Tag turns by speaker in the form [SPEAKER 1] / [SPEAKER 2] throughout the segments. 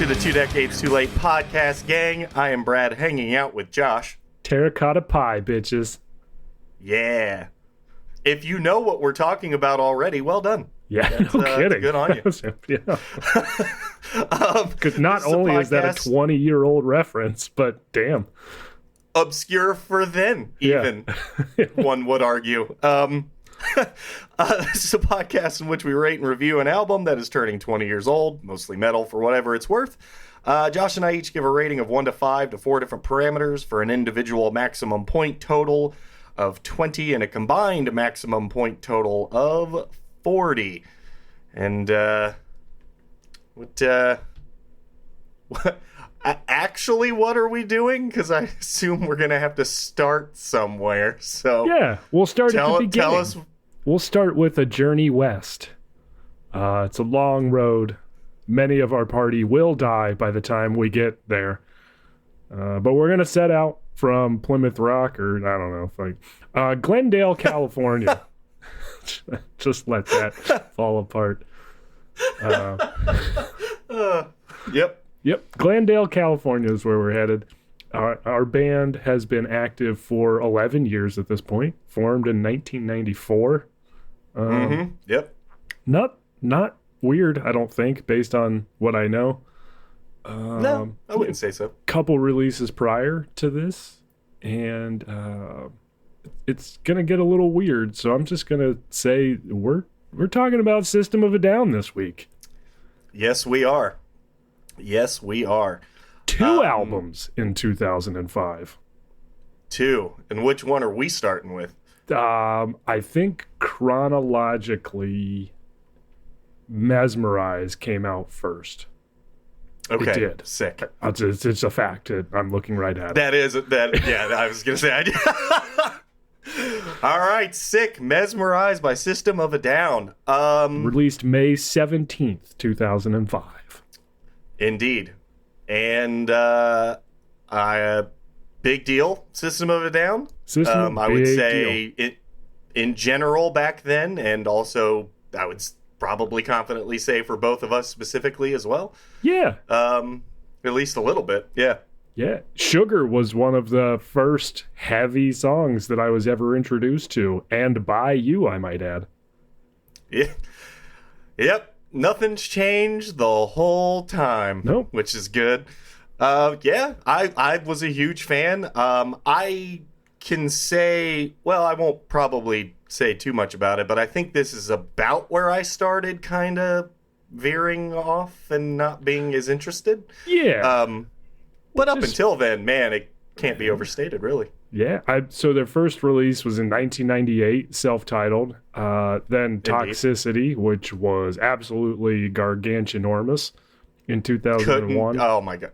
[SPEAKER 1] the 2 Decades Too Late podcast, gang. I am Brad, hanging out with Josh.
[SPEAKER 2] Terracotta pie, bitches.
[SPEAKER 1] Yeah. If you know what we're talking about already, well done.
[SPEAKER 2] Yeah, no kidding.
[SPEAKER 1] Good on you.
[SPEAKER 2] Yeah. Not only is that a 20-year-old reference, but damn.
[SPEAKER 1] Obscure for then, even, one would argue. This is a podcast in which we rate and review an album that is turning 20 years old, mostly metal for whatever it's worth. Josh and I each give a rating of 1 to 5 to 4 different parameters for an individual maximum point total of 20 and a combined maximum point total of 40. And, actually, what are we doing? Because I assume we're going to have to start somewhere. So
[SPEAKER 2] yeah, we'll start at the beginning.
[SPEAKER 1] Tell us.
[SPEAKER 2] We'll start with A Journey West. It's a long road. Many of our party will die by the time we get there. But we're going to set out from Plymouth Rock, or I don't know, Glendale, California. Just let that fall apart.
[SPEAKER 1] Yep.
[SPEAKER 2] Glendale, California is where we're headed. Our band has been active for 11 years at this point, formed in 1994.
[SPEAKER 1] Yep.
[SPEAKER 2] Not weird, I don't think, based on what I know.
[SPEAKER 1] No, I wouldn't say so.
[SPEAKER 2] Couple releases prior to this, and it's gonna get a little weird. So I'm just gonna say we're talking about System of a Down this week.
[SPEAKER 1] Yes, we are.
[SPEAKER 2] Two albums in 2005.
[SPEAKER 1] Two. And which one are we starting with?
[SPEAKER 2] I think chronologically, Mesmerize came out first.
[SPEAKER 1] Okay.
[SPEAKER 2] It did.
[SPEAKER 1] Sick.
[SPEAKER 2] It's a fact. I'm looking right at it.
[SPEAKER 1] Yeah, I was going to say. All right, sick. Mesmerized by System of a Down.
[SPEAKER 2] Released May 17th, 2005.
[SPEAKER 1] Indeed. And big deal, System of a Down. I would say in general back then, and also I would probably confidently say for both of us specifically as well.
[SPEAKER 2] Yeah.
[SPEAKER 1] At least a little bit. Yeah.
[SPEAKER 2] Yeah. Sugar was one of the first heavy songs that I was ever introduced to, and by you, I might add.
[SPEAKER 1] Yeah. Yep. Nothing's changed the whole time.
[SPEAKER 2] Nope.
[SPEAKER 1] Which is good. Yeah, I was a huge fan. I can say, well, I won't probably say too much about it, but I think this is about where I started kind of veering off and not being as interested.
[SPEAKER 2] Yeah.
[SPEAKER 1] But up until then, man, it can't be overstated, really.
[SPEAKER 2] Yeah. So their first release was in 1998, self-titled. Then Toxicity, which was absolutely gargantuanormous in 2001.
[SPEAKER 1] Oh, my God.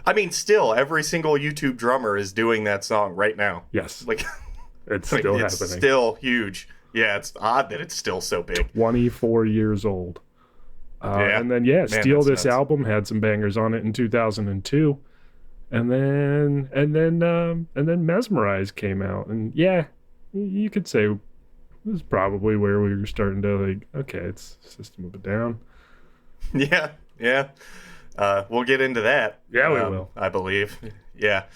[SPEAKER 1] I mean, still, every single YouTube drummer is doing that song right now.
[SPEAKER 2] Yes.
[SPEAKER 1] It's
[SPEAKER 2] still happening.
[SPEAKER 1] It's still huge. Yeah, it's odd that it's still so big.
[SPEAKER 2] 24 years old. And then, Steal This Album had some bangers on it in 2002. And then Mesmerize came out. And yeah, you could say it was probably where we were starting to okay, it's System of a Down.
[SPEAKER 1] Yeah. We'll get into that.
[SPEAKER 2] Yeah, we will.
[SPEAKER 1] I believe. Yeah.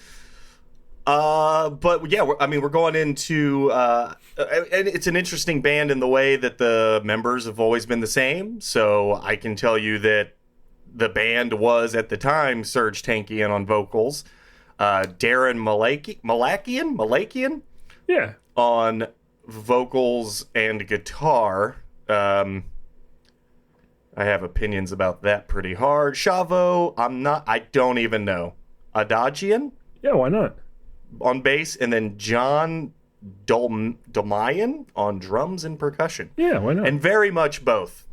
[SPEAKER 1] But yeah, we're going into, and it's an interesting band in the way that the members have always been the same. So I can tell you that the band was at the time Serge Tankian on vocals, Darren Malakian,
[SPEAKER 2] yeah,
[SPEAKER 1] on vocals and guitar. I have opinions about that pretty hard. Chavo, I don't even know. Adagian?
[SPEAKER 2] Yeah, why not?
[SPEAKER 1] On bass, and then John Dolmayan on drums and percussion.
[SPEAKER 2] Yeah, why not?
[SPEAKER 1] And very much both.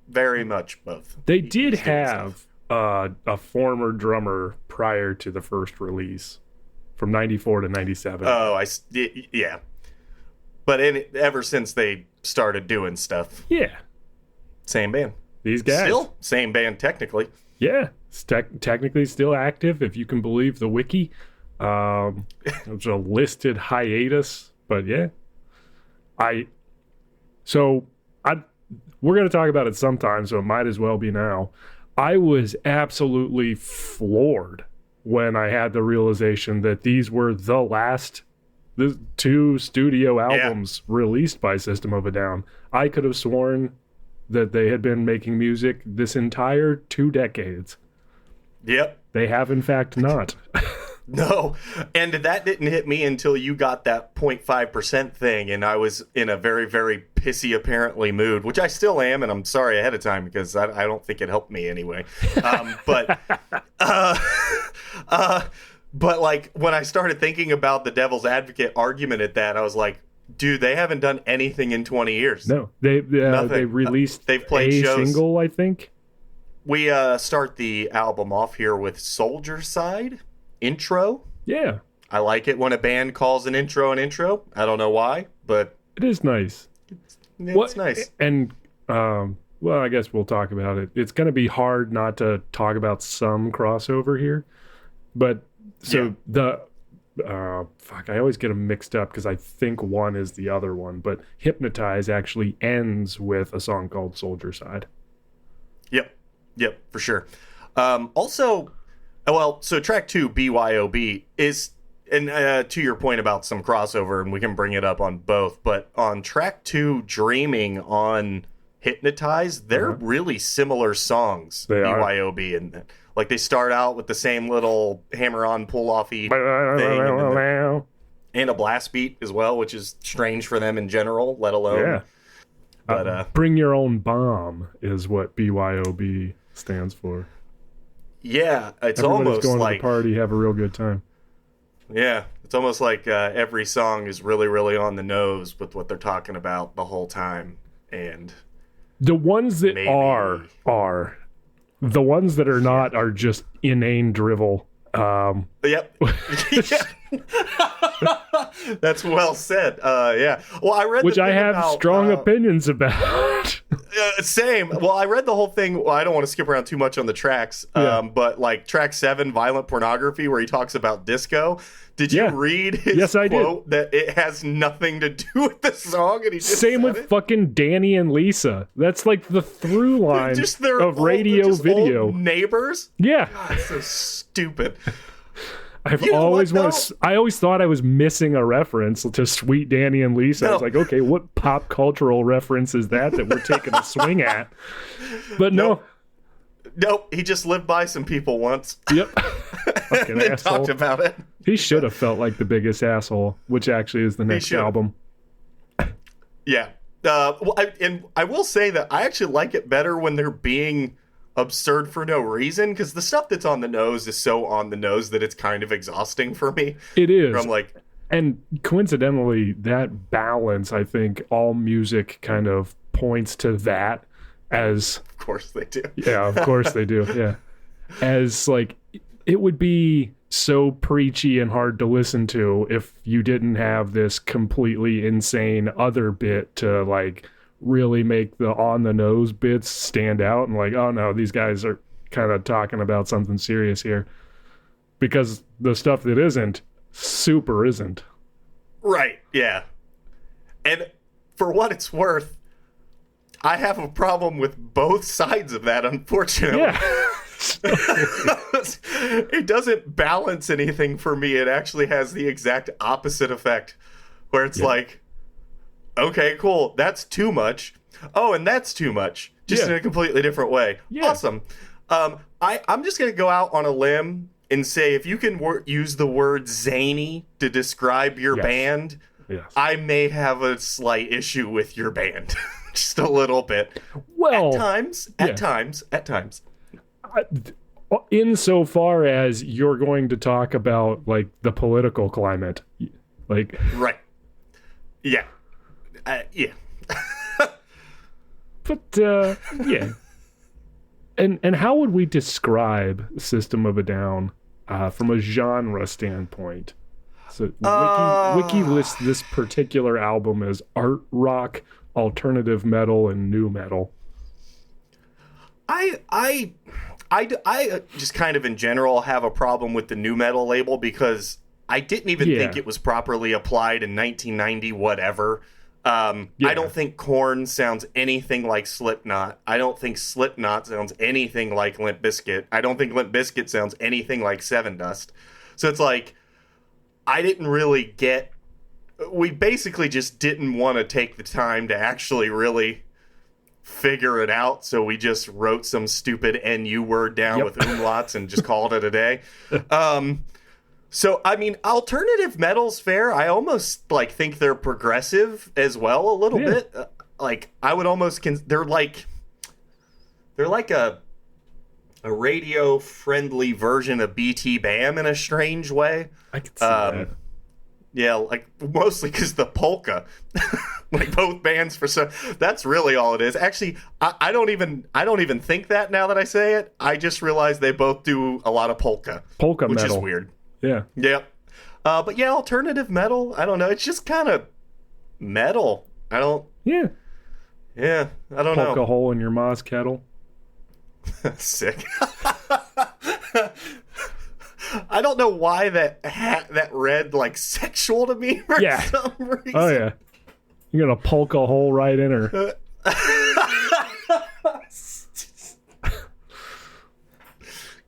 [SPEAKER 1] Very much both.
[SPEAKER 2] They did have a former drummer prior to the first release from 94 to 97.
[SPEAKER 1] Oh, yeah. But ever since they started doing stuff.
[SPEAKER 2] Yeah.
[SPEAKER 1] Same band.
[SPEAKER 2] These guys.
[SPEAKER 1] Still same band, technically.
[SPEAKER 2] Yeah. It's technically still active, if you can believe the wiki. It was a listed hiatus, but yeah. We're going to talk about it sometime, so it might as well be now. I was absolutely floored when I had the realization that these were the 2 studio albums released by System of a Down. I could have sworn that they had been making music this entire 2 decades.
[SPEAKER 1] Yep.
[SPEAKER 2] They have, in fact, not.
[SPEAKER 1] No, and that didn't hit me until you got that 0.5% thing, and I was in a very, very pissy, apparently, mood, which I still am, and I'm sorry ahead of time because I don't think it helped me anyway. But like when I started thinking about the devil's advocate argument at that, I was like, dude, they haven't done anything in 20 years.
[SPEAKER 2] No, they released
[SPEAKER 1] they've played
[SPEAKER 2] a
[SPEAKER 1] shows.
[SPEAKER 2] single, I think.
[SPEAKER 1] We start the album off here with Soldier Side. Intro.
[SPEAKER 2] Yeah.
[SPEAKER 1] I like it when a band calls an intro. I don't know why, but
[SPEAKER 2] it is nice.
[SPEAKER 1] It's nice.
[SPEAKER 2] And well, I guess we'll talk about it. It's going to be hard not to talk about some crossover here. But so I always get them mixed up because I think one is the other one, but Hypnotize actually ends with a song called Soldier Side. Yep, for sure. Also, well, so track 2, BYOB, is, and to your point about some crossover, and we can bring it up on both, but on track 2, Dreaming on Hypnotize, they're really similar songs, BYOB, and like they start out with the same little hammer-on, pull-offy thing, and a blast beat as well, which is strange for them in general, let alone... Yeah.
[SPEAKER 1] But,
[SPEAKER 2] Bring Your Own Bomb is what BYOB stands for.
[SPEAKER 1] Yeah, it's
[SPEAKER 2] Everybody's
[SPEAKER 1] almost
[SPEAKER 2] going
[SPEAKER 1] like
[SPEAKER 2] to the party, have a real good time.
[SPEAKER 1] Yeah, it's almost like every song is really, really on the nose with what they're talking about the whole time. And
[SPEAKER 2] the ones that
[SPEAKER 1] maybe...
[SPEAKER 2] are. The ones that are not are just inane drivel.
[SPEAKER 1] Yep. That's well said. Yeah. Well, I read
[SPEAKER 2] which I have strong opinions about.
[SPEAKER 1] Same. Well, I read the whole thing. Well, I don't want to skip around too much on the tracks, but like track 7, Violent Pornography, where he talks about disco. Did you read his quote that it has nothing to do with the song? And he just
[SPEAKER 2] Same with fucking Danny and Lisa. That's like the through line of radio video.
[SPEAKER 1] Old neighbors?
[SPEAKER 2] Yeah.
[SPEAKER 1] God, it's so stupid.
[SPEAKER 2] I always thought I was missing a reference to Sweet Danny and Lisa.
[SPEAKER 1] No.
[SPEAKER 2] I was like, okay, what pop cultural reference is that we're taking a swing at? But no.
[SPEAKER 1] Nope, he just lived by some people once.
[SPEAKER 2] Yep.
[SPEAKER 1] And then talked about it.
[SPEAKER 2] He should have felt like the biggest asshole, which actually is the next album.
[SPEAKER 1] Yeah. I will say that I actually like it better when they're being absurd for no reason, because the stuff that's on the nose is so on the nose that it's kind of exhausting for me.
[SPEAKER 2] It is.
[SPEAKER 1] I'm like...
[SPEAKER 2] And coincidentally, that balance, I think all music kind of points to that as...
[SPEAKER 1] Of course they do.
[SPEAKER 2] Yeah, of course they do, yeah. As, like, it would be so preachy and hard to listen to if you didn't have this completely insane other bit to, like, really make the on-the-nose bits stand out and, like, oh, no, these guys are kind of talking about something serious here. Because the stuff that isn't, super isn't. Right,
[SPEAKER 1] yeah. And for what it's worth, I have a problem with both sides of that, unfortunately.
[SPEAKER 2] Yeah.
[SPEAKER 1] It doesn't balance anything for me. It actually has the exact opposite effect, where it's like, okay, cool, that's too much. Oh, and that's too much. Just in a completely different way. Yeah. Awesome. I'm just going to go out on a limb and say, if you can use the word zany to describe your band, I may have a slight issue with your band. Just a little bit.
[SPEAKER 2] Well,
[SPEAKER 1] at times.
[SPEAKER 2] Insofar as you're going to talk about, like, the political climate, like,
[SPEAKER 1] right? Yeah. Yeah.
[SPEAKER 2] But yeah. And how would we describe System of a Down from a genre standpoint? So Wiki lists this particular album as art rock, alternative metal, and nu metal.
[SPEAKER 1] I just kind of in general have a problem with the nu metal label because I didn't even think it was properly applied in 1990 whatever. I don't think Korn sounds anything like Slipknot. I don't think Slipknot sounds anything like Limp Bizkit. I don't think Limp Bizkit sounds anything like Seven Dust. So it's like, I didn't really get... We basically just didn't want to take the time to actually really figure it out, so we just wrote some stupid NU word down with umlauts and just called it a day. So, I mean, alternative metal's fair. I almost, like, think they're progressive as well a little bit. Like, I would almost... They're like a radio-friendly version of BT Bam in a strange way.
[SPEAKER 2] I could see that.
[SPEAKER 1] Yeah, like, mostly because the polka. Like, both bands that's really all it is. Actually, I don't even think that now that I say it. I just realized they both do a lot of polka
[SPEAKER 2] metal,
[SPEAKER 1] which is weird.
[SPEAKER 2] Yeah.
[SPEAKER 1] Yep. But yeah, alternative metal, I don't know. It's just kind of metal. I don't know.
[SPEAKER 2] Poke a hole in your Moss kettle.
[SPEAKER 1] Sick. I don't know why that read like sexual to me for some reason.
[SPEAKER 2] Oh yeah. You're gonna poke a hole right in her.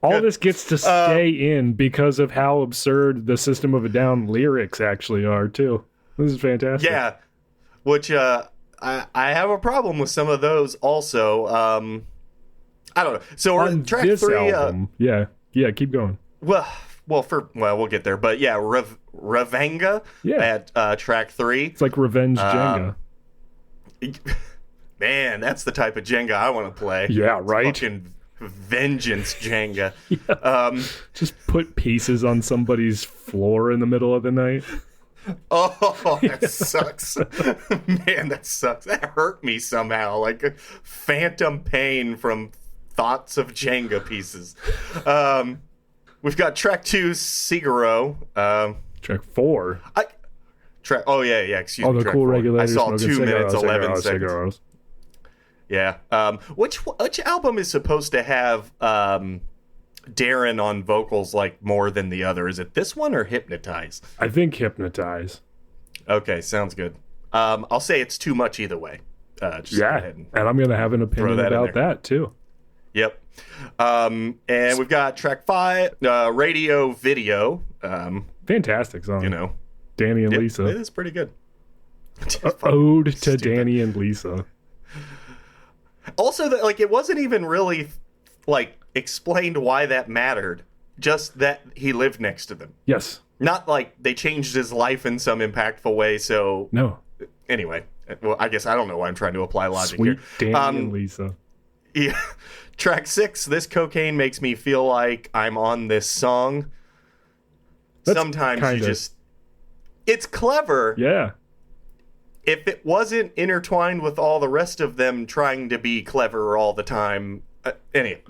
[SPEAKER 2] All this gets to stay in because of how absurd the System of a Down lyrics actually are too. This is fantastic.
[SPEAKER 1] Yeah, which I have a problem with some of those also. I don't know. So
[SPEAKER 2] on
[SPEAKER 1] track
[SPEAKER 2] this
[SPEAKER 1] 3,
[SPEAKER 2] album, yeah, keep going.
[SPEAKER 1] Well, we'll get there. But yeah, Ravenga at track 3.
[SPEAKER 2] It's like Revenge Jenga.
[SPEAKER 1] Man, that's the type of Jenga I want to play.
[SPEAKER 2] Yeah, right.
[SPEAKER 1] Fucking Vengeance Jenga.
[SPEAKER 2] Just put pieces on somebody's floor in the middle of the night.
[SPEAKER 1] Oh, that sucks. Man, that sucks. That hurt me somehow. Like a phantom pain from thoughts of Jenga pieces. We've got track 2, Sigaro.
[SPEAKER 2] Track 4.
[SPEAKER 1] Excuse me.
[SPEAKER 2] The
[SPEAKER 1] track
[SPEAKER 2] Cool
[SPEAKER 1] 4.
[SPEAKER 2] Regulators.
[SPEAKER 1] I saw 2 minutes, 11 seconds.
[SPEAKER 2] Cigaros.
[SPEAKER 1] Yeah. Which album is supposed to have Darren on vocals like more than the other? Is it this one or Hypnotize?
[SPEAKER 2] I think Hypnotize.
[SPEAKER 1] Okay, sounds good. I'll say it's too much either way. Just go ahead and
[SPEAKER 2] I'm going to have an opinion about that too.
[SPEAKER 1] Yep. And we've got track 5, Radio Video.
[SPEAKER 2] Fantastic song.
[SPEAKER 1] You know,
[SPEAKER 2] Danny and Lisa.
[SPEAKER 1] It is pretty good.
[SPEAKER 2] Ode to Danny and Lisa.
[SPEAKER 1] Also, it wasn't even really explained why that mattered. Just that he lived next to them.
[SPEAKER 2] Yes.
[SPEAKER 1] Not like they changed his life in some impactful way. So
[SPEAKER 2] no.
[SPEAKER 1] Anyway, well, I guess I don't know why I'm trying to apply logic
[SPEAKER 2] Sweet
[SPEAKER 1] here.
[SPEAKER 2] Danny and Lisa.
[SPEAKER 1] Yeah. Track 6. This cocaine makes me feel like I'm on this song. Sometimes it's clever.
[SPEAKER 2] Yeah.
[SPEAKER 1] If it wasn't intertwined with all the rest of them trying to be clever all the time. Anyway.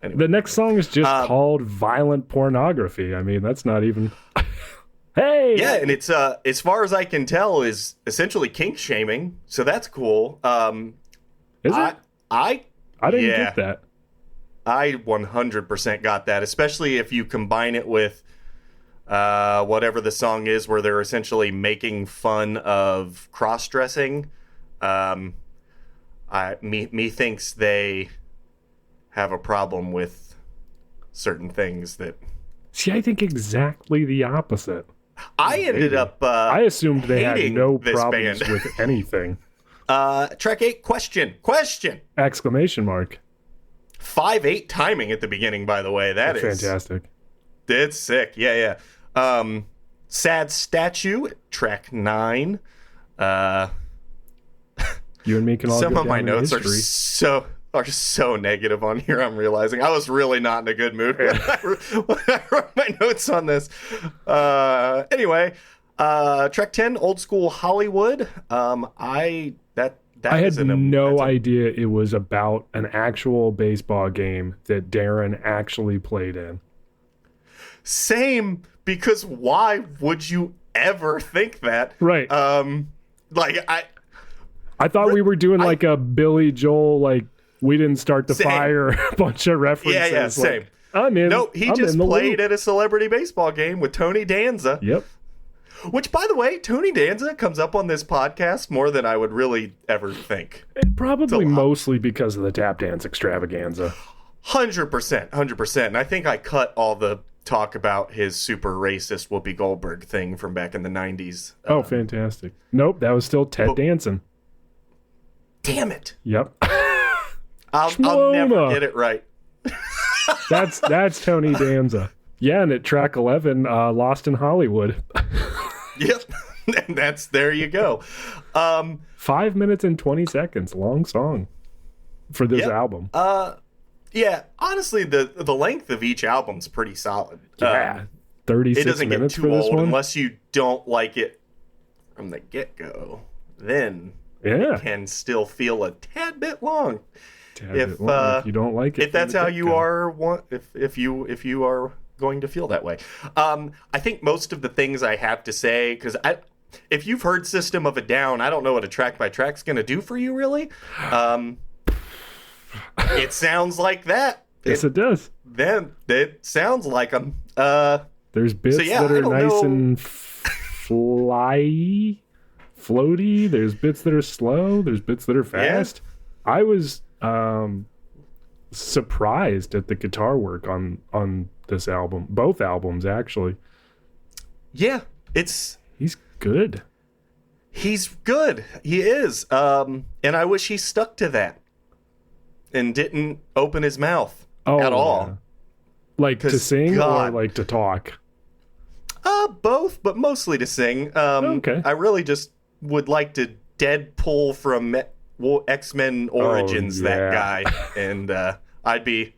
[SPEAKER 2] The next song is just called Violent Pornography. I mean, that's not even... Hey!
[SPEAKER 1] Yeah, and it's, as far as I can tell, is essentially kink shaming. So that's cool.
[SPEAKER 2] Is it?
[SPEAKER 1] I
[SPEAKER 2] didn't get that.
[SPEAKER 1] I 100% got that, especially if you combine it with whatever the song is where they're essentially making fun of cross-dressing. Me thinks they have a problem with certain things that...
[SPEAKER 2] See, I think exactly the opposite.
[SPEAKER 1] I ended up
[SPEAKER 2] I assumed they had no problems
[SPEAKER 1] band.
[SPEAKER 2] with anything.
[SPEAKER 1] Track 8, question!
[SPEAKER 2] Exclamation mark.
[SPEAKER 1] 5/8 timing at the beginning, by the way. That's
[SPEAKER 2] fantastic.
[SPEAKER 1] It's sick. Yeah. Sad Statue, track 9.
[SPEAKER 2] You and me can all
[SPEAKER 1] some
[SPEAKER 2] go
[SPEAKER 1] of my
[SPEAKER 2] down in
[SPEAKER 1] notes
[SPEAKER 2] history.
[SPEAKER 1] are so negative on here. I'm realizing I was really not in a good mood when I wrote my notes on this. Anyway, track 10, Old School Hollywood. I
[SPEAKER 2] had no idea it was about an actual baseball game that Darren actually played in.
[SPEAKER 1] Same, because why would you ever think that?
[SPEAKER 2] Right. I thought we were doing like a Billy Joel, like We Didn't Start the Fire, a bunch of references.
[SPEAKER 1] Yeah, same.
[SPEAKER 2] Like, I'm in.
[SPEAKER 1] Nope, he just played at a celebrity baseball game with Tony Danza.
[SPEAKER 2] Yep.
[SPEAKER 1] Which, by the way, Tony Danza comes up on this podcast more than I would really ever think.
[SPEAKER 2] Probably mostly because of the tap dance extravaganza.
[SPEAKER 1] 100%. And I think I cut all the talk about his super racist Whoopi Goldberg thing from back in the 90s.
[SPEAKER 2] Oh, fantastic. Nope, that was still Ted Danson.
[SPEAKER 1] Damn it.
[SPEAKER 2] Yep.
[SPEAKER 1] I'll never get it right.
[SPEAKER 2] That's Tony Danza. Yeah, and at track 11, Lost in Hollywood.
[SPEAKER 1] Yep. And there you go.
[SPEAKER 2] 5 minutes and 20 seconds, long song for this album.
[SPEAKER 1] Yeah, honestly, the length of each album's pretty solid.
[SPEAKER 2] Yeah, 36
[SPEAKER 1] it doesn't get
[SPEAKER 2] minutes
[SPEAKER 1] too
[SPEAKER 2] for this
[SPEAKER 1] old
[SPEAKER 2] one.
[SPEAKER 1] unless you don't like it from the get-go. Then it can still feel a tad bit long.
[SPEAKER 2] If you don't like it,
[SPEAKER 1] if that's how you are, if you are going to feel that way. I think most of the things I have to say, because if you've heard System of a Down, I don't know what a track by track's going to do for you, really. It sounds like that.
[SPEAKER 2] Yes, it does.
[SPEAKER 1] Then it sounds like them.
[SPEAKER 2] There's bits that are nice and floaty. There's bits that are slow. There's bits that are fast. Yeah. I was surprised at the guitar work on this album. Both albums, actually.
[SPEAKER 1] Yeah,
[SPEAKER 2] he's good.
[SPEAKER 1] He's good. He is. And I wish he stuck to that and didn't open his mouth at all.
[SPEAKER 2] Yeah. Like to sing or like to talk?
[SPEAKER 1] Both, but mostly to sing.
[SPEAKER 2] Okay.
[SPEAKER 1] I really just would like to Deadpool from X-Men Origins that guy, and I'd be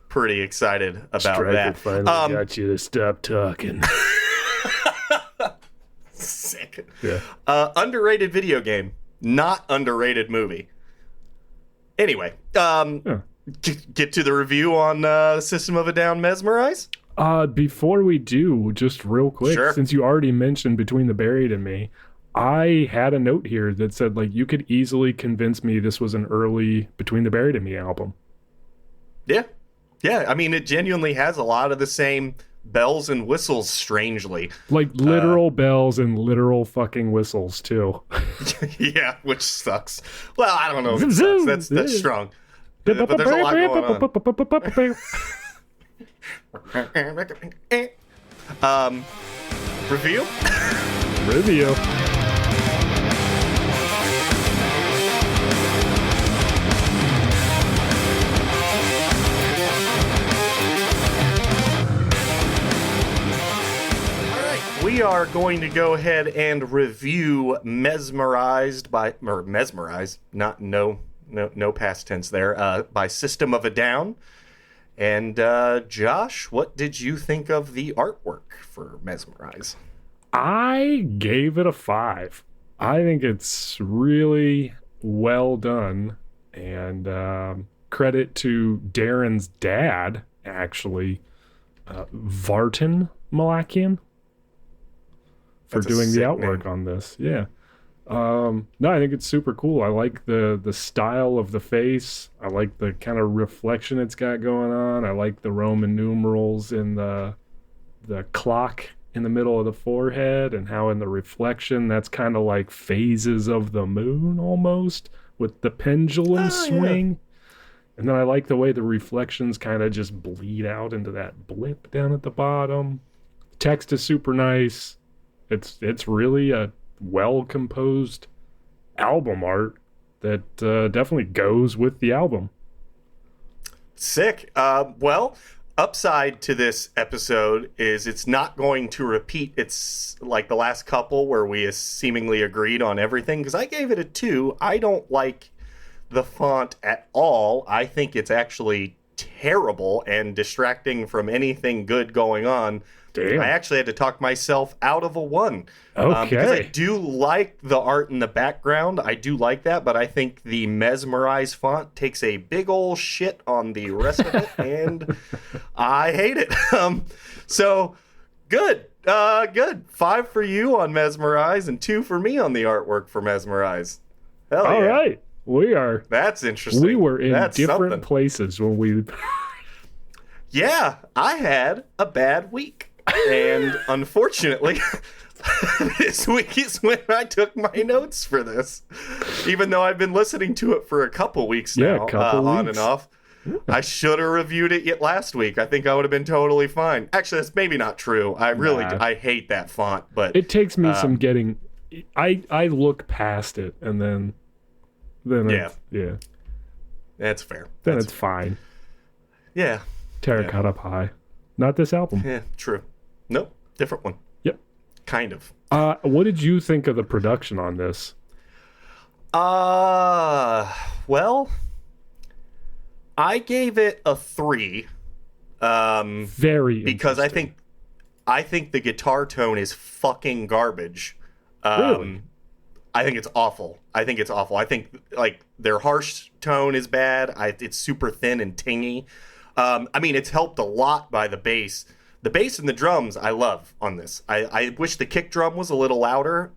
[SPEAKER 1] pretty excited about that.
[SPEAKER 2] Finally got you to stop talking.
[SPEAKER 1] Sick.
[SPEAKER 2] Yeah.
[SPEAKER 1] Underrated video game, not underrated movie. Anyway, get to the review on System of a Down, Mesmerize.
[SPEAKER 2] Before we do, just real quick, since you already mentioned Between the Buried and Me, I had a note here that said, like, you could easily convince me this was an early Between the Buried and Me album.
[SPEAKER 1] Yeah. Yeah, I mean, it genuinely has a lot of the same bells and whistles, strangely.
[SPEAKER 2] Like, literal bells and literal fucking whistles, too.
[SPEAKER 1] Yeah, which sucks. Well, I don't know if it sucks. That's strong. But there's a lot going on. Review?
[SPEAKER 2] Review.
[SPEAKER 1] We are going to go ahead and review Mesmerize, not no past tense there, by System of a Down. And Josh, what did you think of the artwork for Mesmerize?
[SPEAKER 2] I gave it a 5. I think it's really well done, and credit to Darren's dad, actually, Vartan Malakian, for doing the artwork on this. Yeah. No, I think it's super cool. I like the style of the face. I like the kind of reflection it's got going on. I like the Roman numerals in the clock in the middle of the forehead, and how in the reflection that's kind of like phases of the moon almost, with the pendulum swing. Yeah. And then I like the way the reflections kind of just bleed out into that blip down at the bottom. Text is super nice. It's really a well-composed album art that definitely goes with the album.
[SPEAKER 1] Sick. Well, upside to this episode is it's not going to repeat. It's like the last couple where we seemingly agreed on everything, because I gave it a 2. I don't like the font at all. I think it's actually terrible and distracting from anything good going on. Damn. I actually had to talk myself out of a 1.
[SPEAKER 2] Okay.
[SPEAKER 1] Because I do like the art in the background. I do like that, but I think the Mesmerize font takes a big ol' shit on the rest of it, and I hate it. So, good. Good. 5 for you on Mesmerize, and 2 for me on the artwork for Mesmerize. Hell
[SPEAKER 2] All
[SPEAKER 1] yeah.
[SPEAKER 2] right.
[SPEAKER 1] That's interesting.
[SPEAKER 2] We were in
[SPEAKER 1] That's
[SPEAKER 2] different
[SPEAKER 1] something.
[SPEAKER 2] places when we...
[SPEAKER 1] Yeah, I had a bad week. And unfortunately, This week is when I took my notes for this. Even though I've been listening to it for a couple weeks now, on and off. I should have reviewed it yet last week. I think I would have been totally fine. Actually, that's maybe not true. I hate that font, but
[SPEAKER 2] it takes me some getting. I look past it and then yeah,
[SPEAKER 1] that's fair.
[SPEAKER 2] Then it's fine.
[SPEAKER 1] Yeah,
[SPEAKER 2] Terracotta Pie, not this album.
[SPEAKER 1] Yeah, true. Nope, different one.
[SPEAKER 2] Yep,
[SPEAKER 1] kind of.
[SPEAKER 2] What did you think of the production on this?
[SPEAKER 1] Well, I gave it a 3.
[SPEAKER 2] Very
[SPEAKER 1] because I think the guitar tone is fucking garbage.
[SPEAKER 2] Really?
[SPEAKER 1] I think it's awful. I think like their harsh tone is bad. It's super thin and tingy. I mean, it's helped a lot by the bass. The bass and the drums I love on this. I wish the kick drum was a little louder.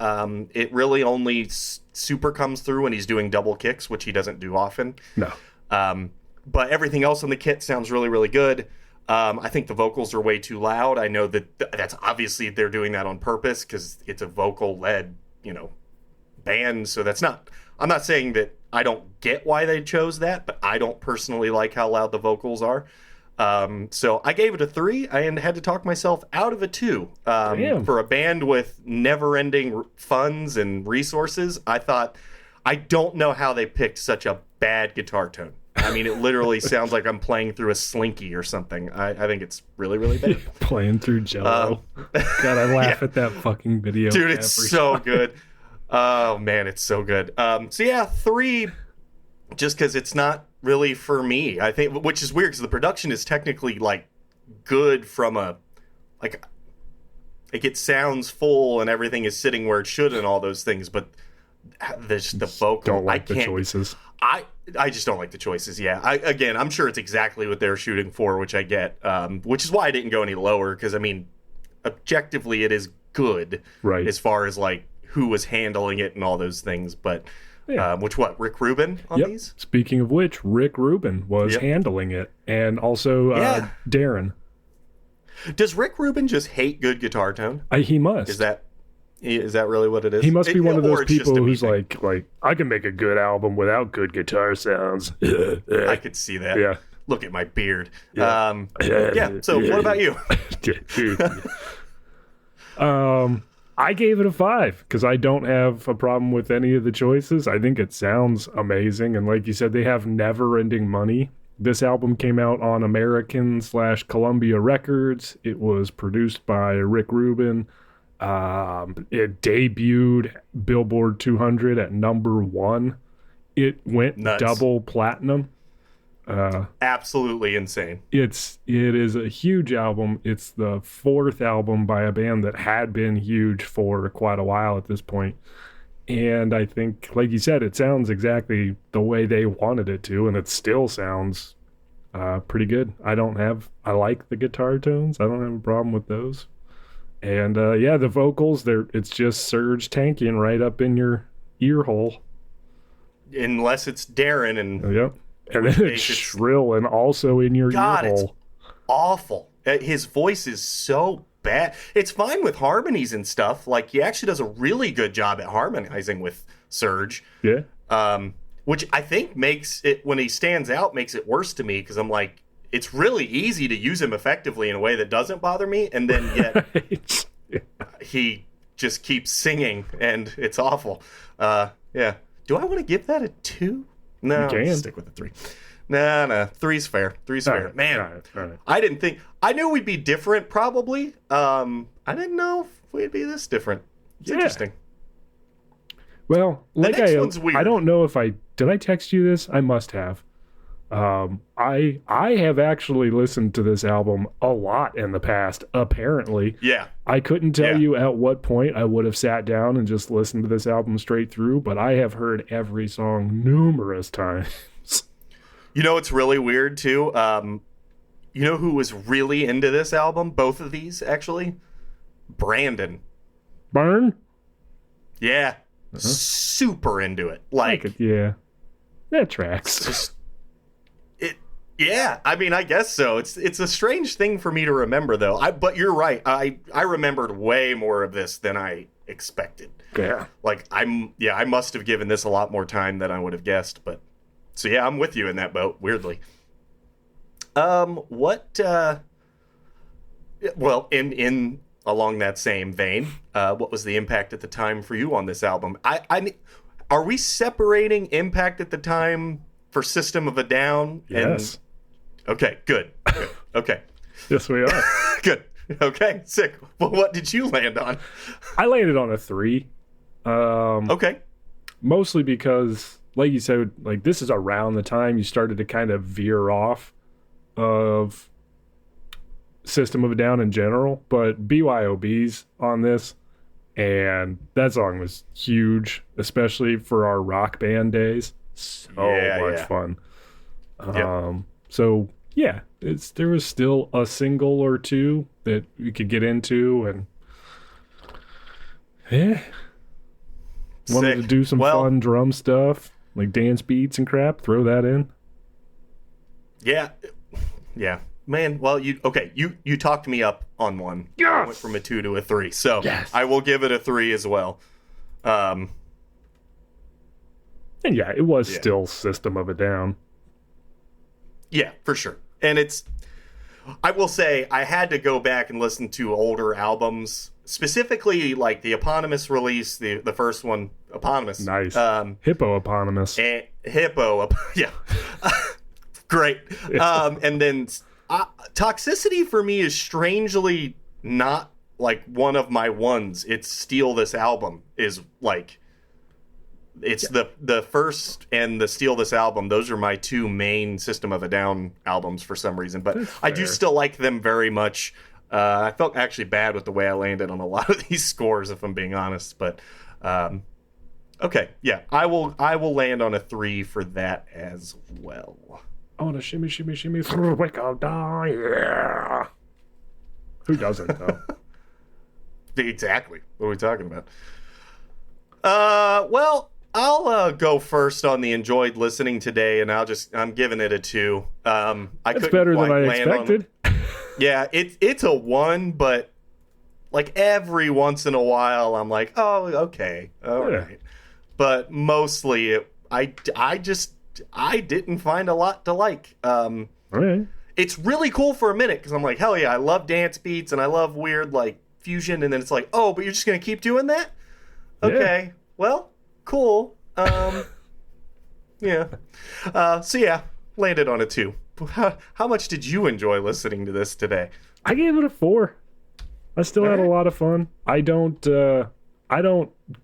[SPEAKER 1] It really only super comes through when he's doing double kicks, which he doesn't do often.
[SPEAKER 2] No.
[SPEAKER 1] But everything else on the kit sounds really, really good. I think the vocals are way too loud. I know that's obviously they're doing that on purpose because it's a vocal-led, band. So that's not. I'm not saying that I don't get why they chose that, but I don't personally like how loud the vocals are. So I gave it a 3. I had to talk myself out of a 2. For a band with never-ending funds and resources, I thought, I don't know how they picked such a bad guitar tone. I mean, it literally sounds like I'm playing through a Slinky or something. I think it's really, really bad.
[SPEAKER 2] Playing through Jello. God, I laugh at that fucking video.
[SPEAKER 1] Dude, it's so good. Oh, man, it's so good. So, yeah, 3, just because it's not really for me, I think, which is weird because the production is technically, like, good from it sounds full and everything is sitting where it should and all those things, but the vocal,
[SPEAKER 2] don't like the choices.
[SPEAKER 1] I just don't like the choices. Yeah. I'm sure it's exactly what they're shooting for, which I get. Which is why I didn't go any lower because I mean, objectively, it is good,
[SPEAKER 2] right? As
[SPEAKER 1] far as like who was handling it and all those things. But Rick Rubin on these?
[SPEAKER 2] Speaking of which, Rick Rubin was handling it, and also Darren.
[SPEAKER 1] Does Rick Rubin just hate good guitar tone?
[SPEAKER 2] He must.
[SPEAKER 1] Is that really what it is?
[SPEAKER 2] He must be one of those people who's like, I can make a good album without good guitar sounds.
[SPEAKER 1] I could see that.
[SPEAKER 2] Yeah.
[SPEAKER 1] Look at my beard. So what about you?
[SPEAKER 2] I gave it a 5 because I don't have a problem with any of the choices. I think it sounds amazing. And like you said, they have never-ending money. This album came out on American/Columbia Records. It was produced by Rick Rubin. It debuted Billboard 200 at number 1. It went double platinum.
[SPEAKER 1] Absolutely insane.
[SPEAKER 2] It is a huge album. It's the 4th album by a band that had been huge for quite a while at this point. And I think, like you said, it sounds exactly the way they wanted it to, and it still sounds pretty good. I like the guitar tones. I don't have a problem with those. And the vocals, it's just Serge tanking right up in your ear hole.
[SPEAKER 1] Unless it's Darren
[SPEAKER 2] and then it's shrill and also in your ear hole.
[SPEAKER 1] It's awful. His voice is so bad. It's fine with harmonies and stuff. Like, he actually does a really good job at harmonizing with Serge.
[SPEAKER 2] Yeah.
[SPEAKER 1] Which I think makes it, when he stands out, makes it worse to me, because I'm like, it's really easy to use him effectively in a way that doesn't bother me, and then yet he just keeps singing, and it's awful. Do I want to give that a 2? No, I'll stick with a 3. No, 3's fair. 3's fair.
[SPEAKER 2] Right,
[SPEAKER 1] Man,
[SPEAKER 2] right.
[SPEAKER 1] I knew we'd be different, probably. I didn't know if we'd be this different. It's interesting.
[SPEAKER 2] Well,
[SPEAKER 1] one's weird.
[SPEAKER 2] I don't know if did I text you this? I must have. I have actually listened to this album a lot in the past, apparently.
[SPEAKER 1] Yeah.
[SPEAKER 2] I couldn't tell you at what point I would have sat down and just listened to this album straight through, but I have heard every song numerous times.
[SPEAKER 1] You know what's really weird, too? You know who was really into this album? Both of these, actually? Brandon.
[SPEAKER 2] Burn?
[SPEAKER 1] Yeah. Uh-huh. Super into it. Like,
[SPEAKER 2] that tracks.
[SPEAKER 1] Yeah, I mean, I guess so. It's a strange thing for me to remember, though. But you're right. I remembered way more of this than I expected.
[SPEAKER 2] Yeah.
[SPEAKER 1] Like I must have given this a lot more time than I would have guessed. But so yeah, I'm with you in that boat. Weirdly. What? Well, in along that same vein, what was the impact at the time for you on this album? Are we separating impact at the time for System of a Down?
[SPEAKER 2] Yes.
[SPEAKER 1] Okay, good. Okay.
[SPEAKER 2] Yes, we are.
[SPEAKER 1] Good. Okay, sick. Well, what did you land on?
[SPEAKER 2] I landed on a 3.
[SPEAKER 1] Okay.
[SPEAKER 2] Mostly because, like you said, like this is around the time you started to kind of veer off of System of a Down in general, but BYOB's on this, and that song was huge, especially for our rock band days. So much fun. So yeah, there was still a single or two that we could get into, and wanted to do some fun drum stuff, like dance beats and crap. Throw that in.
[SPEAKER 1] Yeah. Man, well, you talked me up on one.
[SPEAKER 2] Yes!
[SPEAKER 1] I went from a 2 to a 3, so
[SPEAKER 2] yes.
[SPEAKER 1] I will give it a 3 as well.
[SPEAKER 2] And yeah, it was still System of a Down.
[SPEAKER 1] Yeah, for sure. And I will say, I had to go back and listen to older albums, specifically like the eponymous release, the first one, eponymous.
[SPEAKER 2] Nice. Hippo-eponymous.
[SPEAKER 1] Hippo, yeah. Great. And then Toxicity for me is strangely not like one of my ones. It's Steal This Album is like... It's the first and the Steal This Album. Those are my two main System of a Down albums for some reason. But I do still like them very much. I felt actually bad with the way I landed on a lot of these scores, if I'm being honest. But okay, yeah, I will land on a 3 for that as well.
[SPEAKER 2] I want to shimmy, shimmy, shimmy through wake up down. Yeah. Who doesn't though?
[SPEAKER 1] Exactly. What are we talking about? Well. I'll go first on the enjoyed listening today, and I'm giving it a 2.
[SPEAKER 2] That's better than I expected.
[SPEAKER 1] Yeah, it's a 1, but like every once in a while, I'm like, oh, okay, all right. But mostly, I didn't find a lot to like.
[SPEAKER 2] All right.
[SPEAKER 1] It's really cool for a minute because I'm like, hell yeah, I love dance beats and I love weird like fusion, and then it's like, oh, but you're just gonna keep doing that? Okay, well. Cool. Yeah. So yeah, landed on a 2. How much did you enjoy listening to this today?
[SPEAKER 2] I gave it a 4. I still had a lot of fun. I don't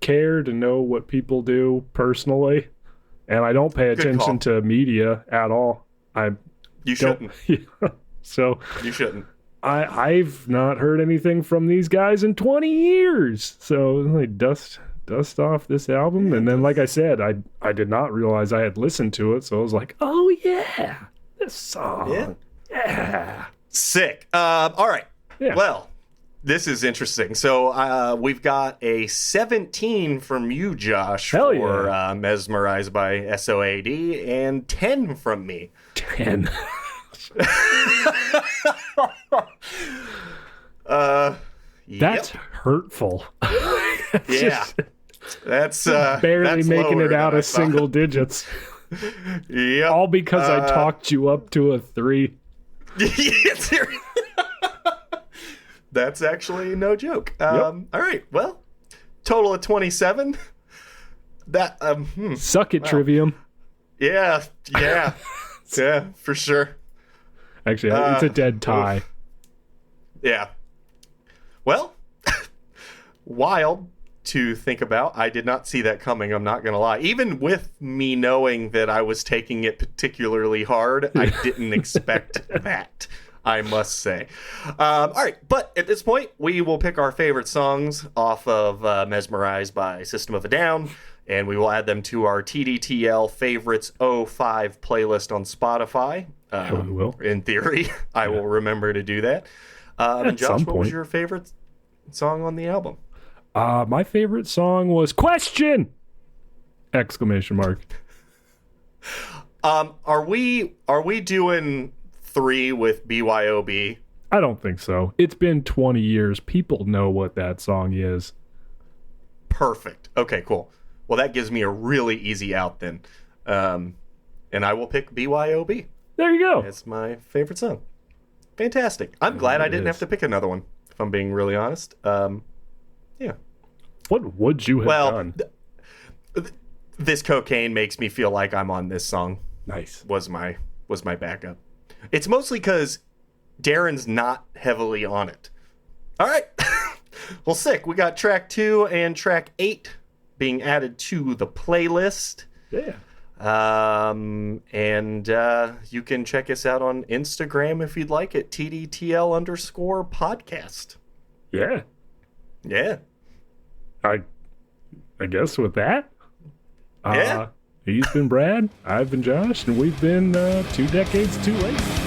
[SPEAKER 2] care to know what people do personally, and I don't pay attention to media at all.
[SPEAKER 1] You shouldn't.
[SPEAKER 2] So
[SPEAKER 1] you shouldn't.
[SPEAKER 2] I've not heard anything from these guys in 20 years. So like dust off this album, and then like I said, I did not realize I had listened to it, so I was like, oh yeah, this song. Yeah.
[SPEAKER 1] Sick. All right.
[SPEAKER 2] Yeah.
[SPEAKER 1] Well, this is interesting. So we've got a 17 from you, Josh, for Mesmerize by SOAD, and 10 from me.
[SPEAKER 2] 10. That's hurtful.
[SPEAKER 1] Yeah. That's
[SPEAKER 2] barely making it out of single digits.
[SPEAKER 1] Yeah.
[SPEAKER 2] All because I talked you up to a 3.
[SPEAKER 1] That's actually no joke. All right. Well, total of 27. That
[SPEAKER 2] Suck it, Trivium.
[SPEAKER 1] Yeah. Yeah, for sure.
[SPEAKER 2] Actually, it's a dead tie.
[SPEAKER 1] Oof. Yeah. Well, wild to think about. I did not see that coming, I'm not going to lie. Even with me knowing that I was taking it particularly hard, I didn't expect that, I must say. All right, but at this point, we will pick our favorite songs off of Mesmerize by System of a Down, and we will add them to our TDTL Favorites 05 playlist on Spotify.
[SPEAKER 2] We will.
[SPEAKER 1] In theory, I will remember to do that. And Josh, what was your favorite song on the album?
[SPEAKER 2] My favorite song was Question! !
[SPEAKER 1] Are we doing 3 with BYOB?
[SPEAKER 2] I don't think so. It's been 20 years. People know what that song is.
[SPEAKER 1] Perfect. Okay, cool. Well, that gives me a really easy out then. And I will pick BYOB.
[SPEAKER 2] There you go.
[SPEAKER 1] It's my favorite song. Fantastic. I'm glad I didn't have to pick another one, if I'm being really honest. Yeah.
[SPEAKER 2] What would you have done?
[SPEAKER 1] This cocaine makes me feel like I'm on this song.
[SPEAKER 2] Nice.
[SPEAKER 1] Was my backup. It's mostly because Darren's not heavily on it. All right. Well, sick. We got track 2 and track 8 being added to the playlist.
[SPEAKER 2] Yeah.
[SPEAKER 1] And you can check us out on Instagram if you'd like at TDTL_podcast.
[SPEAKER 2] Yeah.
[SPEAKER 1] Yeah.
[SPEAKER 2] I guess with that.
[SPEAKER 1] Yeah.
[SPEAKER 2] He's been Brad, I've been Josh, and we've been 2 decades too late.